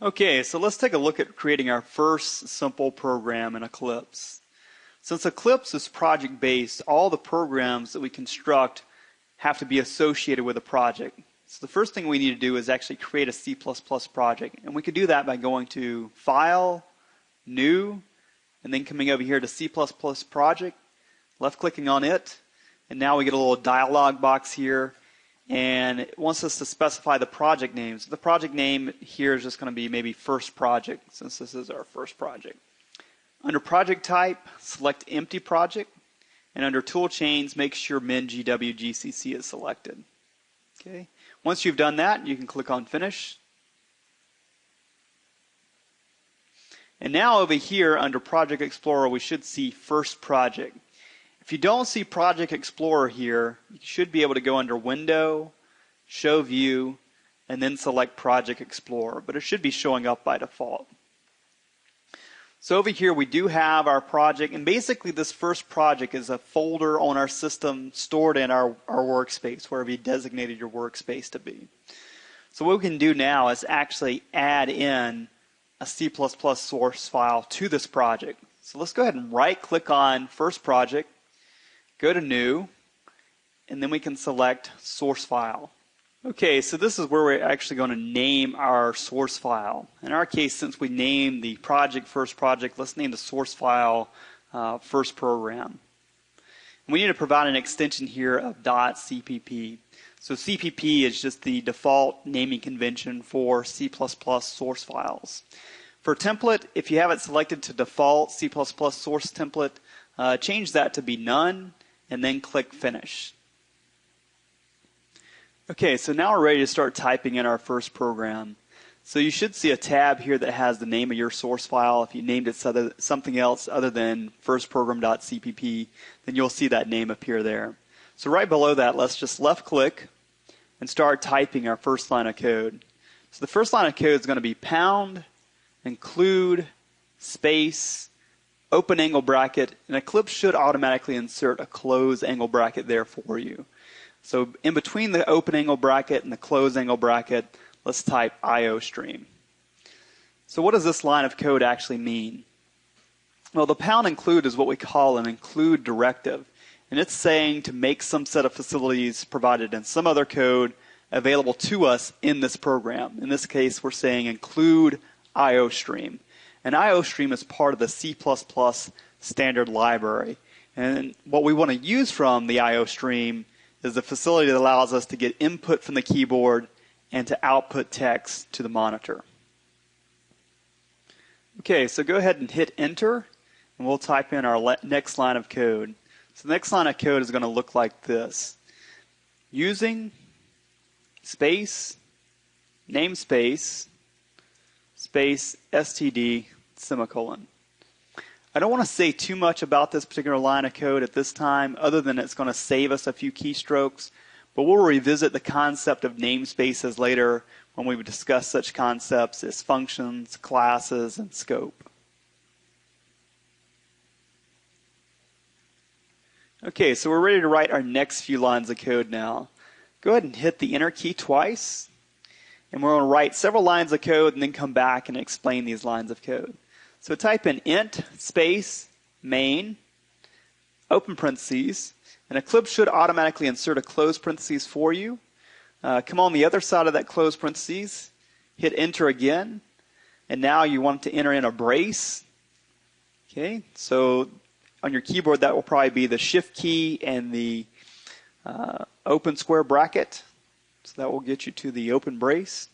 Okay, so let's take a look at creating our first simple program in Eclipse. Since Eclipse is project-based, all the programs that we construct have to be associated with a project. So the first thing we need to do is actually create a C++ project. And we could do that by going to File, New, and then coming over here to C++ Project, left-clicking on it, and now we get a little dialog box here. And it wants us to specify the project name. So the project name here is just going to be maybe first project, since this is our first project. Under project type, select empty project. And under tool chains, make sure min.gw.gcc is selected. Okay. Once you've done that, you can click on finish. And now over here under Project Explorer, we should see first project. If you don't see Project Explorer here, you should be able to go under Window, Show View, and then select Project Explorer, but it should be showing up by default. So over here we do have our project, and basically this first project is a folder on our system stored in our workspace, wherever you designated your workspace to be. So what we can do now is actually add in a C++ source file to this project. So let's go ahead and right-click on First Project, go to New, and then we can select Source File. Okay, so this is where we're actually going to name our source file. In our case, since we named the project First Project, let's name the source file First Program. And we need to provide an extension here of .cpp. So CPP is just the default naming convention for C++ source files. For template, if you have it selected to default C++ source template, change that to be none, and then click Finish. Okay, so now we're ready to start typing in our first program. So you should see a tab here that has the name of your source file. If you named it something else other than firstprogram.cpp, then you'll see that name appear there. So right below that, let's just left-click and start typing our first line of code. So the first line of code is going to be pound, include, space, open angle bracket, and Eclipse should automatically insert a close angle bracket there for you. So in between the open angle bracket and the close angle bracket, let's type IOStream. So what does this line of code actually mean? Well, the pound include is what we call an include directive. And it's saying to make some set of facilities provided in some other code available to us in this program. In this case, we're saying include IOStream. And IOStream is part of the C++ standard library. And what we want to use from the IOStream is the facility that allows us to get input from the keyboard and to output text to the monitor. Okay, so go ahead and hit enter, and we'll type in our next line of code. So the next line of code is going to look like this. Using space, namespace, space, std, semicolon. I don't want to say too much about this particular line of code at this time, other than it's going to save us a few keystrokes, but we'll revisit the concept of namespaces later when we discuss such concepts as functions, classes, and scope. Okay, so we're ready to write our next few lines of code now. Go ahead and hit the enter key twice, and we're going to write several lines of code and then come back and explain these lines of code. So type in int space main, open parentheses, and Eclipse should automatically insert a close parentheses for you. Come on the other side of that close parentheses, hit enter again, and now you want to enter in a brace. Okay, so on your keyboard that will probably be the shift key and the open square bracket. So that will get you to the open brace.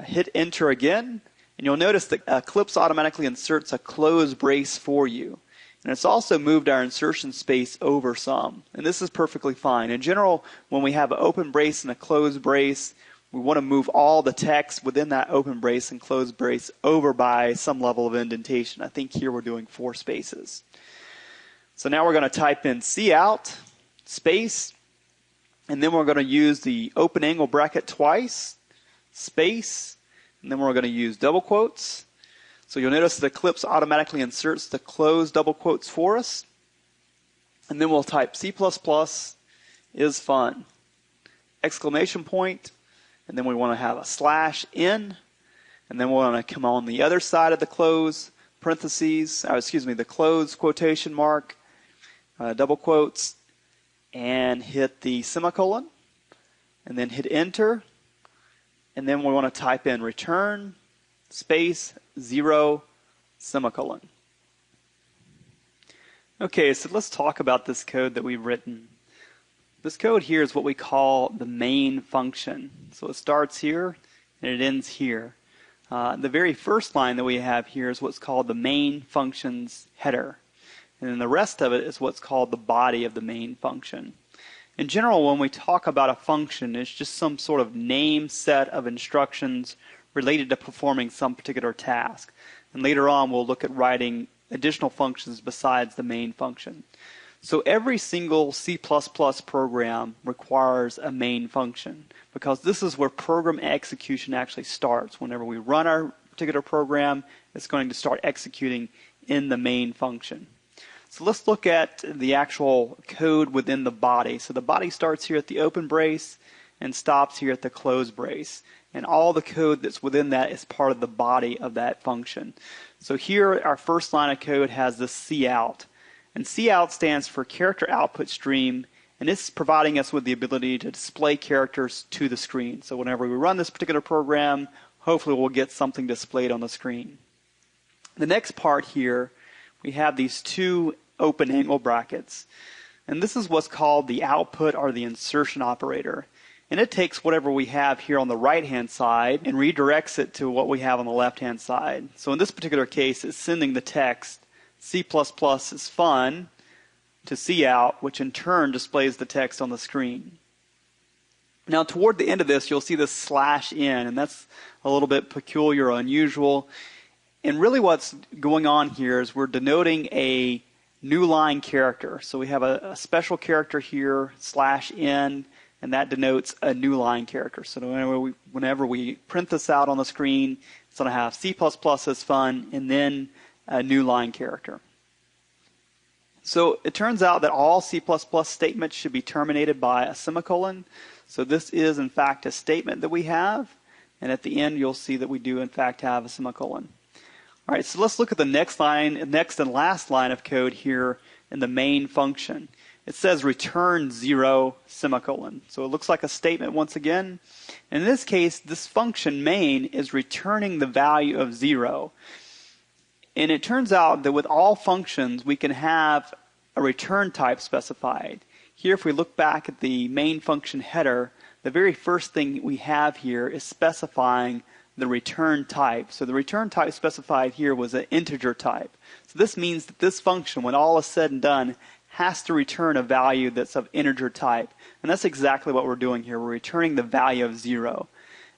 Hit enter again. And you'll notice that Eclipse automatically inserts a close brace for you. And it's also moved our insertion space over some. And this is perfectly fine. In general, when we have an open brace and a closed brace, we want to move all the text within that open brace and closed brace over by some level of indentation. I think here we're doing 4 spaces. So now we're going to type in cout space, and then we're going to use the open angle bracket twice, space, and then we're going to use double quotes. So you'll notice that Eclipse automatically inserts the closed double quotes for us. And then we'll type C++ is fun, exclamation point, and then we want to have a /n, And then we're going to come on the other side of the close parentheses, the close quotation mark, double quotes, and hit the semicolon, and then hit enter, and then we want to type in return space 0 semicolon. Okay, so let's talk about this code that we've written. This code here is what we call the main function. So it starts here and it ends here. The very first line that we have here is what's called the main function's header. And then the rest of it is what's called the body of the main function. In general, when we talk about a function, it's just some sort of name set of instructions related to performing some particular task. And later on, we'll look at writing additional functions besides the main function. So every single C++ program requires a main function, because this is where program execution actually starts. Whenever we run our particular program, it's going to start executing in the main function. So let's look at the actual code within the body. So the body starts here at the open brace and stops here at the close brace. And all the code that's within that is part of the body of that function. So here our first line of code has the cout. And cout stands for character output stream, and it's providing us with the ability to display characters to the screen. So whenever we run this particular program, hopefully we'll get something displayed on the screen. The next part here, we have these two open angle brackets. And this is what's called the output or the insertion operator. And it takes whatever we have here on the right-hand side and redirects it to what we have on the left-hand side. So in this particular case, it's sending the text C++ is fun to cout, which in turn displays the text on the screen. Now toward the end of this, you'll see this /n, and that's a little bit peculiar or unusual. And really what's going on here is we're denoting a new line character. So we have a special character here, /n, and that denotes a new line character. So whenever we print this out on the screen, it's going to have C++ is fun, and then a new line character. So it turns out that all C++ statements should be terminated by a semicolon. So this is in fact a statement that we have, and at the end you'll see that we do in fact have a semicolon. All right, so let's look at the next and last line of code here in the main function. It says return 0 semicolon. So it looks like a statement once again. In this case, this function main is returning the value of 0. And it turns out that with all functions, we can have a return type specified. Here, if we look back at the main function header, the very first thing we have here is specifying the return type. So the return type specified here was an integer type. So this means that this function, when all is said and done, has to return a value that's of integer type. And that's exactly what we're doing here. We're returning the value of 0.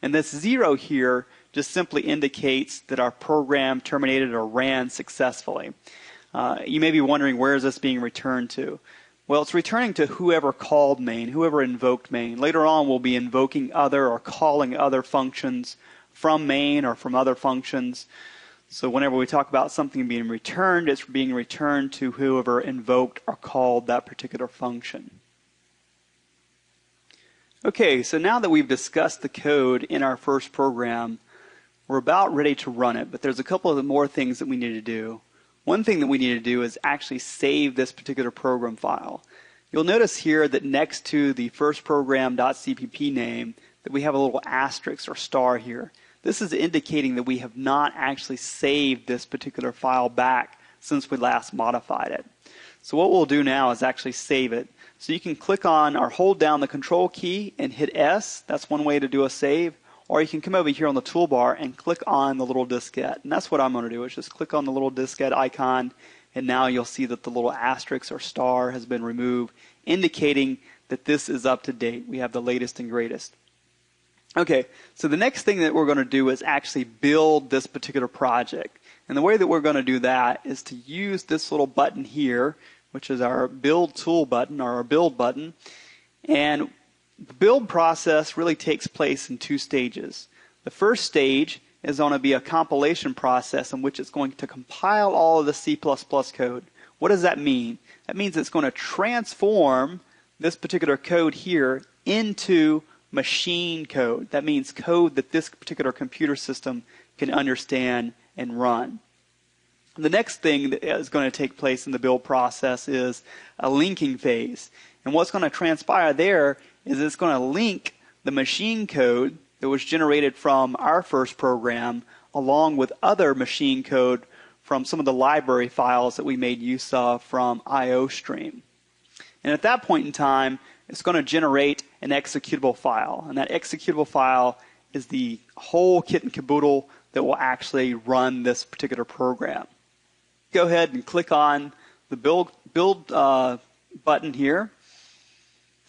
And this 0 here just simply indicates that our program terminated or ran successfully. You may be wondering, where is this being returned to? Well, it's returning to whoever called main, whoever invoked main. Later on, we'll be invoking other or calling other functions from main or from other functions. So whenever we talk about something being returned, it's being returned to whoever invoked or called that particular function. Okay, so now that we've discussed the code in our first program, we're about ready to run it, but there's a couple of more things that we need to do. One thing that we need to do is actually save this particular program file. You'll notice here that next to the first program.cpp name that we have a little asterisk or star here. This is indicating that we have not actually saved this particular file back since we last modified it. So what we'll do now is actually save it. So you can click on or hold down the control key and hit S. That's one way to do a save. Or you can come over here on the toolbar and click on the little diskette. And that's what I'm going to do, is just click on the little diskette icon, and now you'll see that the little asterisk or star has been removed, indicating that this is up to date. We have the latest and greatest. Okay, so the next thing that we're going to do is actually build this particular project. And the way that we're going to do that is to use this little button here, which is our build tool button, or our build button. And the build process really takes place in two stages. The first stage is going to be a compilation process in which it's going to compile all of the C++ code. What does that mean? That means it's going to transform this particular code here into machine code. That means code that this particular computer system can understand and run. The next thing that is going to take place in the build process is a linking phase. And what's going to transpire there is it's going to link the machine code that was generated from our first program along with other machine code from some of the library files that we made use of from IOStream. And at that point in time, it's going to generate an executable file. And that executable file is the whole kit and caboodle that will actually run this particular program. Go ahead and click on the build button here,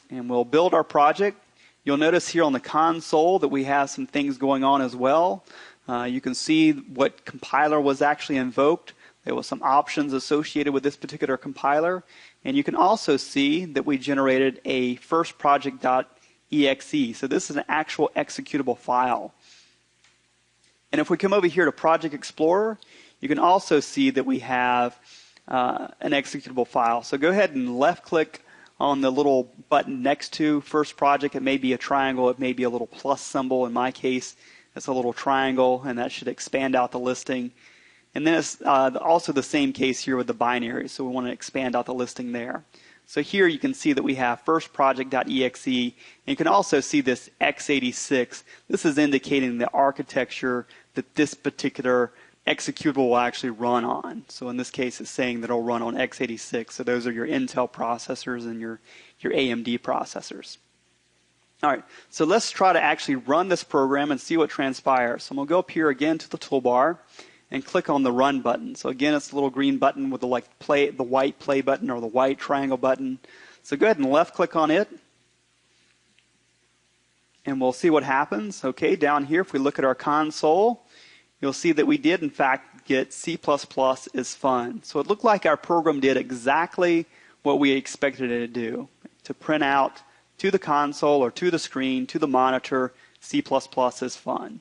and we'll build our project. You'll notice here on the console that we have some things going on as well. You can see what compiler was actually invoked. There were some options associated with this particular compiler. And you can also see that we generated a first project.exe. So this is an actual executable file. And if we come over here to Project Explorer, you can also see that we have an executable file. So go ahead and left-click on the little button next to First Project. It may be a triangle. It may be a little plus symbol. In my case, it's a little triangle, and that should expand out the listing. And then it's also the same case here with the binary, so we want to expand out the listing there. So here you can see that we have firstproject.exe, and you can also see this x86. This is indicating the architecture that this particular executable will actually run on. So in this case, it's saying that it'll run on x86. So those are your Intel processors and your AMD processors. All right, so let's try to actually run this program and see what transpires. So I'm going to go up here again to the toolbar and click on the Run button. So again, it's the little green button with the white play button or the white triangle button. So go ahead and left-click on it, and we'll see what happens. Okay, down here, if we look at our console, you'll see that we did, in fact, get C++ is fun. So it looked like our program did exactly what we expected it to do, to print out to the console or to the screen, to the monitor, C++ is fun.